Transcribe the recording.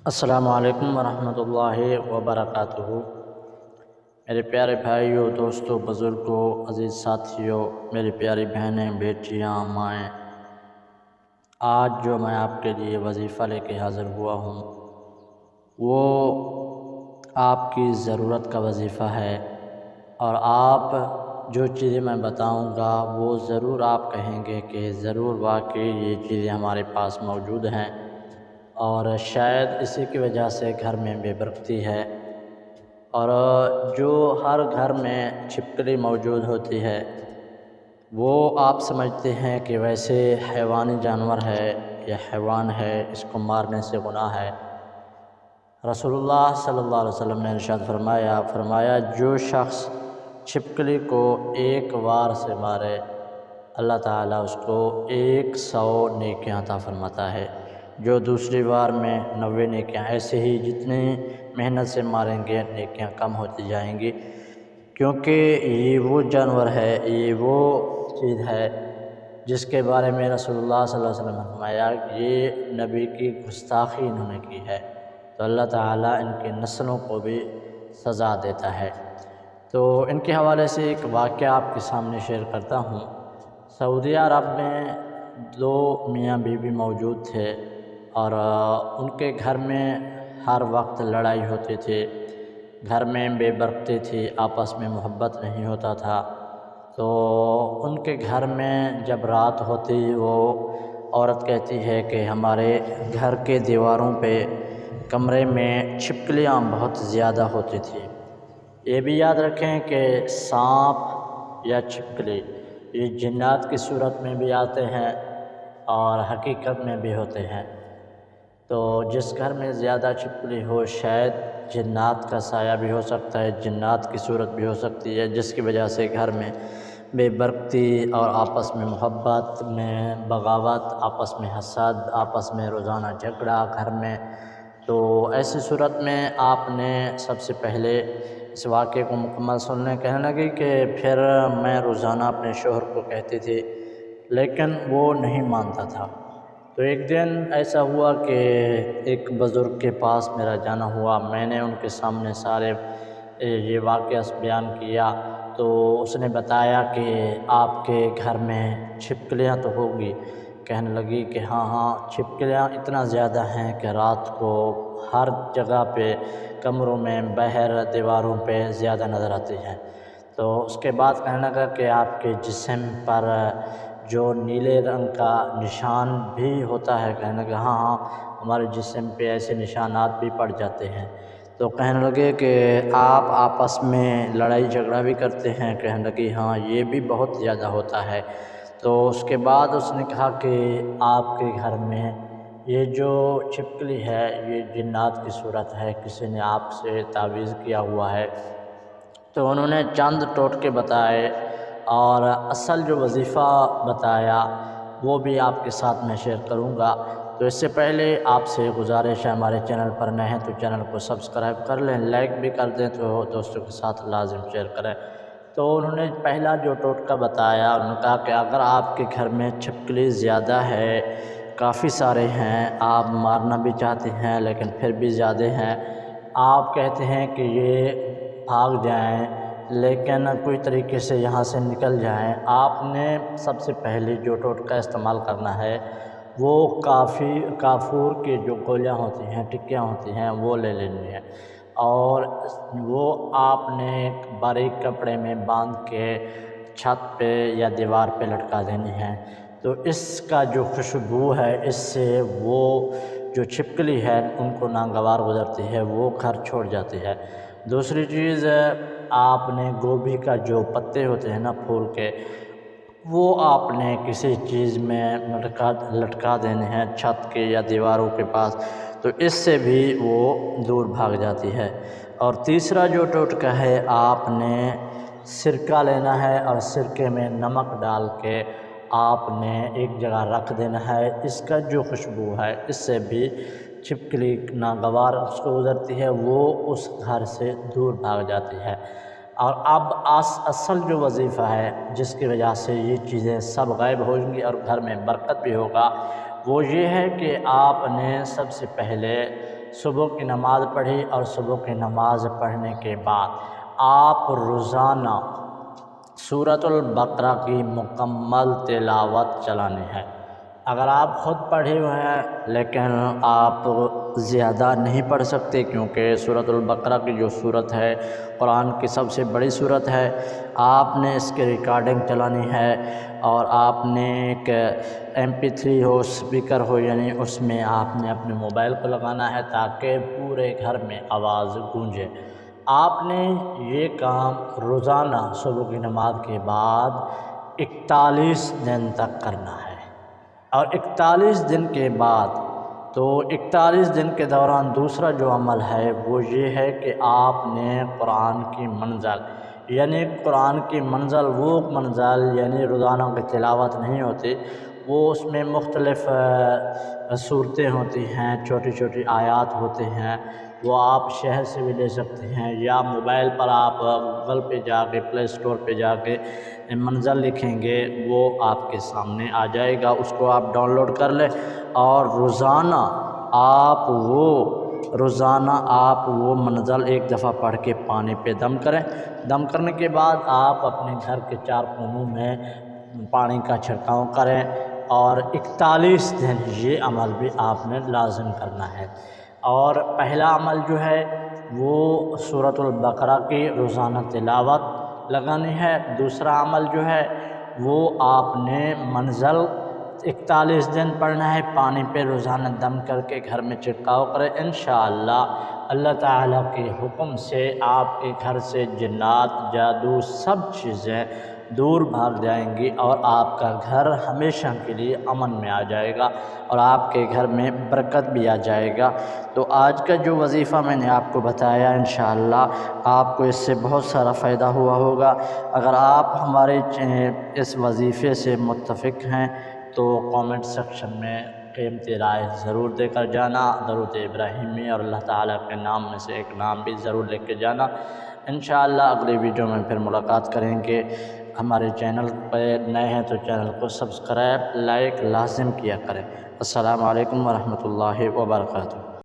السلام علیکم ورحمۃ اللہ وبرکاتہ۔ میرے پیارے بھائیوں، دوستوں، بزرگوں، عزیز ساتھیوں، میری پیاری بہنیں، بیٹیاں، مائیں، آج جو میں آپ کے لیے وظیفہ لے کے حاضر ہوا ہوں وہ آپ کی ضرورت کا وظیفہ ہے، اور آپ جو چیزیں میں بتاؤں گا وہ ضرور آپ کہیں گے کہ ضرور واقعی یہ چیزیں ہمارے پاس موجود ہیں، اور شاید اسی کی وجہ سے گھر میں بے برکتی ہے۔ اور جو ہر گھر میں چھپکلی موجود ہوتی ہے وہ آپ سمجھتے ہیں کہ ویسے حیوانی جانور ہے یا حیوان ہے، اس کو مارنے سے گناہ ہے۔ رسول اللہ صلی اللہ علیہ وسلم نے ارشاد فرمایا جو شخص چھپکلی کو ایک وار سے مارے اللہ تعالیٰ اس کو 100 نیکیاں عطا فرماتا ہے، جو دوسری بار میں 90 نیکیاں، ایسے ہی جتنی محنت سے ماریں گے نیکیاں کم ہوتی جائیں گی، کیونکہ یہ وہ جانور ہے، یہ وہ چیز ہے جس کے بارے میں رسول اللہ صلی اللہ علیہ وسلم نے فرمایا کہ یہ نبی کی گستاخی انہوں نے کی ہے، تو اللہ تعالیٰ ان کی نسلوں کو بھی سزا دیتا ہے۔ تو ان کے حوالے سے ایک واقعہ آپ کے سامنے شیئر کرتا ہوں۔ سعودی عرب میں 2 میاں بیوی موجود تھے، اور ان کے گھر میں ہر وقت لڑائی ہوتی تھی، گھر میں بے برکتی تھی، آپس میں محبت نہیں ہوتا تھا۔ تو ان کے گھر میں جب رات ہوتی وہ عورت کہتی ہے کہ ہمارے گھر کے دیواروں پہ کمرے میں چھپکلیاں بہت زیادہ ہوتی تھی۔ یہ بھی یاد رکھیں کہ سانپ یا چھپکلی یہ جنات کی صورت میں بھی آتے ہیں اور حقیقت میں بھی ہوتے ہیں، تو جس گھر میں زیادہ چھپکلی ہو شاید جنات کا سایہ بھی ہو سکتا ہے، جنات کی صورت بھی ہو سکتی ہے، جس کی وجہ سے گھر میں بے برکتی اور آپس میں محبت میں بغاوت، آپس میں حسد، آپس میں روزانہ جھگڑا گھر میں۔ تو ایسی صورت میں آپ نے سب سے پہلے اس واقعے کو مکمل سننے کہنے لگی کہ پھر میں روزانہ اپنے شوہر کو کہتی تھی لیکن وہ نہیں مانتا تھا۔ تو ایک دن ایسا ہوا کہ ایک بزرگ کے پاس میرا جانا ہوا، میں نے ان کے سامنے سارے یہ واقعہ بیان کیا، تو اس نے بتایا کہ آپ کے گھر میں چھپکلیاں تو ہوگی۔ کہنے لگی کہ ہاں چھپکلیاں اتنا زیادہ ہیں کہ رات کو ہر جگہ پہ کمروں میں، باہر دیواروں پہ زیادہ نظر آتی ہیں۔ تو اس کے بعد کہنے لگا کہ آپ کے جسم پر جو نیلے رنگ کا نشان بھی ہوتا ہے، کہنے لگا ہاں ہمارے جسم پہ ایسے نشانات بھی پڑ جاتے ہیں۔ تو کہنے لگے کہ آپ آپس میں لڑائی جھگڑا بھی کرتے ہیں، کہنے لگی ہاں یہ بھی بہت زیادہ ہوتا ہے۔ تو اس کے بعد اس نے کہا کہ آپ کے گھر میں یہ جو چھپکلی ہے یہ جنات کی صورت ہے، کسی نے آپ سے تعویذ کیا ہوا ہے۔ تو انہوں نے چند ٹوٹکے بتائے اور اصل جو وظیفہ بتایا وہ بھی آپ کے ساتھ میں شیئر کروں گا۔ تو اس سے پہلے آپ سے گزارش ہے، ہمارے چینل پر نئے ہیں تو چینل کو سبسکرائب کر لیں، لائک بھی کر دیں، تو دوستوں کے ساتھ لازم شیئر کریں۔ تو انہوں نے پہلا جو ٹوٹکا بتایا، انہوں نے کہا کہ اگر آپ کے گھر میں چھپکلی زیادہ ہے، کافی سارے ہیں، آپ مارنا بھی چاہتے ہیں لیکن پھر بھی زیادہ ہیں، آپ کہتے ہیں کہ یہ بھاگ جائیں لیکن کوئی طریقے سے یہاں سے نکل جائیں، آپ نے سب سے پہلے جو ٹوٹکا استعمال کرنا ہے وہ کافور کی جو گولیاں ہوتی ہیں، ٹکیاں ہوتی ہیں، وہ لے لینی ہے، اور وہ آپ نے ایک باریک کپڑے میں باندھ کے چھت پہ یا دیوار پہ لٹکا دینی ہے۔ تو اس کا جو خوشبو ہے اس سے وہ جو چھپکلی ہے ان کو ناگوار گزرتی ہے، وہ گھر چھوڑ جاتی ہے۔ دوسری چیز، آپ نے گوبھی کا جو پتے ہوتے ہیں نا پھول کے، وہ آپ نے کسی چیز میں لٹکا دینے ہیں چھت کے یا دیواروں کے پاس، تو اس سے بھی وہ دور بھاگ جاتی ہے۔ اور تیسرا جو ٹوٹکا ہے، آپ نے سرکہ لینا ہے اور سرکے میں نمک ڈال کے آپ نے ایک جگہ رکھ دینا ہے، اس کا جو خوشبو ہے اس سے بھی چھپکلی ناگوار اس کو گزرتی ہے، وہ اس گھر سے دور بھاگ جاتی ہے۔ اور اب اصل جو وظیفہ ہے جس کی وجہ سے یہ چیزیں سب غائب ہوں گی اور گھر میں برکت بھی ہوگا، وہ یہ ہے کہ آپ نے سب سے پہلے صبح کی نماز پڑھی اور صبح کی نماز پڑھنے کے بعد آپ روزانہ سورۃ البقرہ کی مکمل تلاوت چلانی ہے۔ اگر آپ خود پڑھے ہوئے ہیں لیکن آپ زیادہ نہیں پڑھ سکتے، کیونکہ سورۃ البقرہ کی جو صورت ہے قرآن کی سب سے بڑی صورت ہے، آپ نے اس کی ریکارڈنگ چلانی ہے اور آپ نے ایک MP3 ہو، اسپیکر ہو، یعنی اس میں آپ نے اپنے موبائل کو لگانا ہے تاکہ پورے گھر میں آواز گونجے۔ آپ نے یہ کام روزانہ صبح کی نماز کے بعد 41 دن تک کرنا ہے، اور 41 دن کے بعد تو 41 دن کے دوران دوسرا جو عمل ہے وہ یہ ہے کہ آپ نے قرآن کی منزل، یعنی قرآن کی منزل وہ منزل یعنی روزانہ کی تلاوت نہیں ہوتی، وہ اس میں مختلف صورتیں ہوتی ہیں، چھوٹی چھوٹی آیات ہوتے ہیں، وہ آپ شہر سے بھی لے سکتے ہیں یا موبائل پر آپ گوگل پہ جا کے پلے اسٹور پہ جا کے منزل لکھیں گے، وہ آپ کے سامنے آ جائے گا، اس کو آپ ڈاؤن لوڈ کر لیں اور روزانہ آپ وہ منزل ایک دفعہ پڑھ کے پانی پہ دم کریں۔ دم کرنے کے بعد آپ اپنے گھر کے 4 کونوں میں پانی کا چھڑکاؤ کریں، اور 41 دن یہ عمل بھی آپ نے لازم کرنا ہے۔ اور پہلا عمل جو ہے وہ سورۃ البقرہ کی روزانہ تلاوت لگانی ہے، دوسرا عمل جو ہے وہ آپ نے منزل 41 دن پڑھنا ہے، پانی پہ روزانہ دم کر کے گھر میں چھڑکاؤ کریں۔ انشاءاللہ اللہ تعالیٰ کے حکم سے آپ کے گھر سے جنات، جادو، سب چیزیں دور بھاگ جائیں گی اور آپ کا گھر ہمیشہ کے لیے امن میں آ جائے گا اور آپ کے گھر میں برکت بھی آ جائے گا۔ تو آج کا جو وظیفہ میں نے آپ کو بتایا، انشاءاللہ آپ کو اس سے بہت سارا فائدہ ہوا ہوگا۔ اگر آپ ہمارے اس وظیفے سے متفق ہیں تو کامنٹ سیکشن میں قیمتی رائے ضرور دے کر جانا، درود ابراہیمی اور اللہ تعالیٰ کے نام میں سے ایک نام بھی ضرور لے کے جانا۔ انشاءاللہ اگلی ویڈیو میں پھر ملاقات کریں گے۔ ہمارے چینل پہ نئے ہیں تو چینل کو سبسکرائب، لائک لازم کیا کریں۔ السلام علیکم ورحمۃ اللہ وبرکاتہ۔